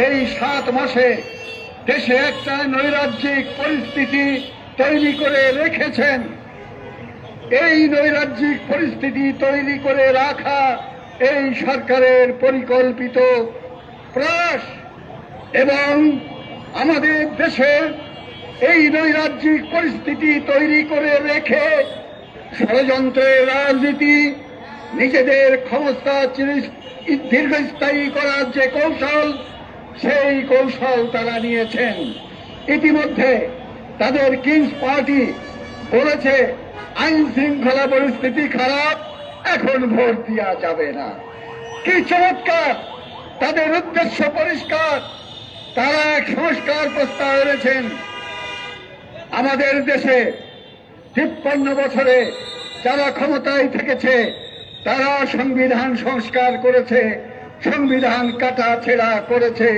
এই 7 মাসে দেশে একটা নৈরাজ্যিক পরিস্থিতি তৈরি করে রেখেছেন। এই নৈরাজ্যিক পরিস্থিতি তৈরি করে রাখা এই সরকারের পরিকল্পিত প্রয়াস এবং আমাদের দেশে এই নৈরাজ্যিক পরিস্থিতি তৈরি করে রেখে ষড়যন্ত্রের রাজনীতি, নিজেদের ক্ষমতা দীর্ঘস্থায়ী করার যে কৌশল, সেই কৌশল তারা নিয়েছেন। ইতিমধ্যে তাদের কিংস পার্টি বলেছে আইন শৃঙ্খলা পরিস্থিতি খারাপ, এখন ভোট দেওয়া যাবে না। কি চমৎকার! তাদের উদ্দেশ্য পরিষ্কার। তারা এক সংস্কার প্রস্তাব এনেছেন। আমাদের দেশে 53 বছরে যারা ক্ষমতায় থেকেছে তারা সংবিধান সংস্কার করেছে, সংবিধান কাটাছেঁড়া করেছে,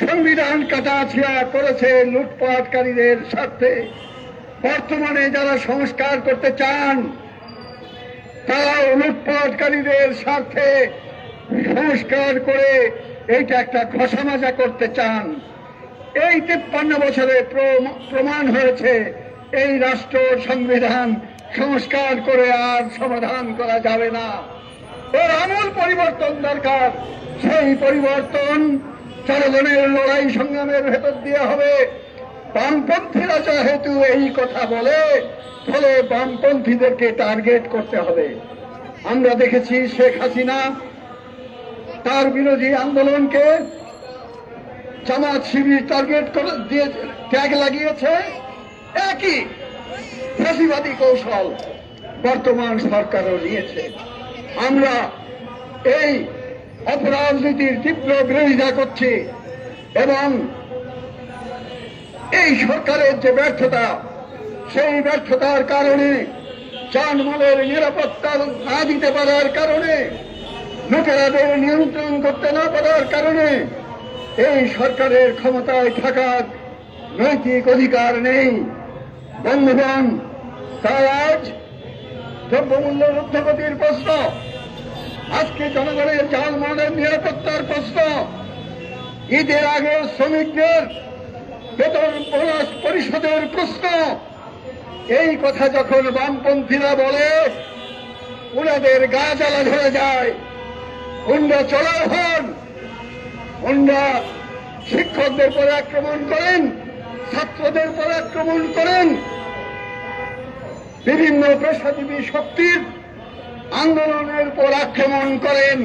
সংবিধান কাটাছেঁড়া করেছে লুটপাটকারীদের স্বার্থে। বর্তমানে যারা সংস্কার করতে চান তারাও লুটপাটকারীদের স্বার্থে সংস্কার করে এইটা একটা ঘষামাজা করতে চান। এই 53 বছরে প্রমাণ হয়েছে এই রাষ্ট্র সংবিধান সংস্কার করে আর সমাধান করা যাবে না। এর আমূল পরিবর্তন দরকার। সেই পরিবর্তন জনগণের লড়াই সংগ্রামের ভেতর দিয়ে হবে। বামপন্থীরা যেহেতু এই কথা বলে, ফলে বামপন্থীদেরকে টার্গেট করতে হবে। আমরা দেখেছি শেখ হাসিনা তার বিরোধী আন্দোলনকে জামাত শিবির টার্গেট করে দিয়ে ট্যাগ লাগিয়েছে। একই ফ্যাসিবাদী কৌশল বর্তমান সরকারও নিয়েছে। আমরা এই অপরাজনীতির তীব্র বিরোধিতা করছি এবং এই সরকারের যে ব্যর্থতা, সেই ব্যর্থতার কারণে যানমালের নিরাপত্তা না দিতে পারার কারণে, লুটেরাদের নিয়ন্ত্রণ করতে না পারার কারণে এই সরকারের ক্ষমতায় থাকার নৈতিক অধিকার নেই। বন্ধুগণ, তাই আজ দ্রব্যমূল্য ঊর্ধ্বগতির প্রশ্ন, আজকে জনগণের যানমালের নিরাপত্তার প্রশ্ন, ঈদের আগে শ্রমিকদের বেতন বোনাস পরিশোধের প্রশ্ন, এই কথা যখন বামপন্থীরা বলে ওনাদের গা জ্বালা ধরে যায়। ওনারা চলার হন, ওনারা শিক্ষকদের পর আক্রমণ করেন, ছাত্রদের পর আক্রমণ করেন, বিভিন্ন পেশাজীবী শক্তির আন্দোলনের পর আক্রমণ করেন।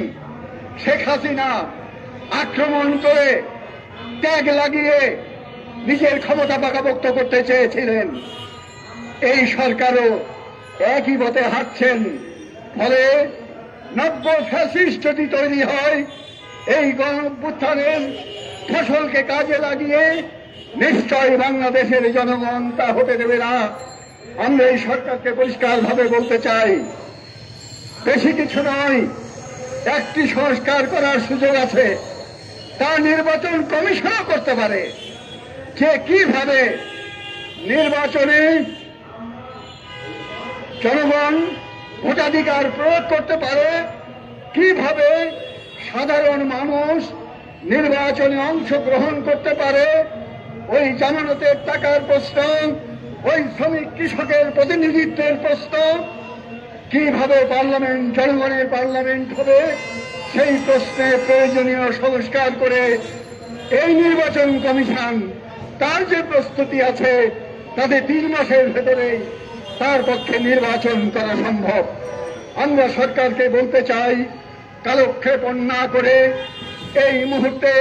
শেখ হাসিনা আক্রমণ করে ট্যাগ লাগিয়ে নিজের ক্ষমতা পাকাপোক্ত করতে চেয়েছিলেন। এই সরকারও একই পথে হাঁটছেন। ফলে নব্য ফ্যাসিস্ট যদি তৈরি হয়, এই গণঅভ্যুত্থানের ফসলকে কাজে লাগিয়ে নিশ্চয় বাংলাদেশের জনগণ তা হতে দেবে না। আমরা এই সরকারকে পরিষ্কারভাবে বলতে চাই, বেশি কিছু নয়, একটি সংস্কার করার সুযোগ আছে। তা নির্বাচন কমিশনও করতে পারে, যে কিভাবে নির্বাচনে জনগণ ভোটাধিকার প্রয়োগ করতে পারে, কিভাবে সাধারণ মানুষ নির্বাচনে অংশগ্রহণ করতে পারে। ওই জামানতের টাকার প্রশ্ন, ওই শ্রমিক কৃষকের প্রতিনিধিত্বের প্রশ্ন, কিভাবে পার্লামেন্ট জনগণের পার্লামেন্ট হবে, সেই প্রশ্নে প্রয়োজনীয় সংস্কার করে এই নির্বাচন কমিশন তার যে প্রস্তুতি আছে তাতে 3 মাসের ভেতরে তার পক্ষে নির্বাচন করা সম্ভব। আমরা সরকারকে বলতে চাই, কালক্ষেপণ না করে এই মুহূর্তে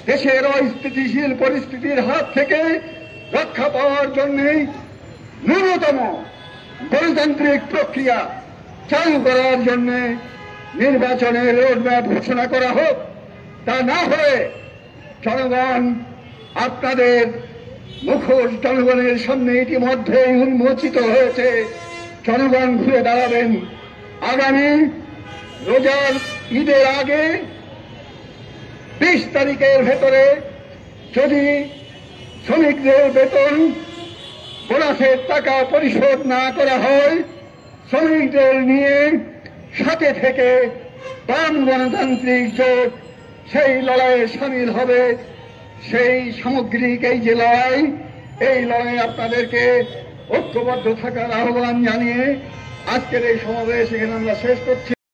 দেশের অস্থিতিশীল পরিস্থিতির হাত থেকে রক্ষা পাওয়ার জন্য ন্যূনতম গণতান্ত্রিক প্রক্রিয়া চালু করার জন্য নির্বাচনের রোডম্যাপ ঘোষণা করা হোক। তা না হলে জনগণ, আপনাদের মুখোশ জনগণের সামনে ইতিমধ্যেই উন্মোচিত হয়েছে। জনগণ ঘুরে দাঁড়াবেন। আগামী রোজার ঈদের আগে 20 তারিখের ভেতরে যদি শ্রমিকদের বেতন বোনাসের টাকা পরিশোধ না করা হয়, শ্রমিকদের নিয়ে সাথে থেকে বাম গণতান্ত্রিক জোট সেই লড়াইয়ে সামিল হবে। সেই সামগ্রিক এই যে লড়াই, এই লড়াইয়ে আপনাদেরকে ঐক্যবদ্ধ থাকার আহ্বান জানিয়ে আজকের এই সমাবেশ এখানে আমরা শেষ করছি।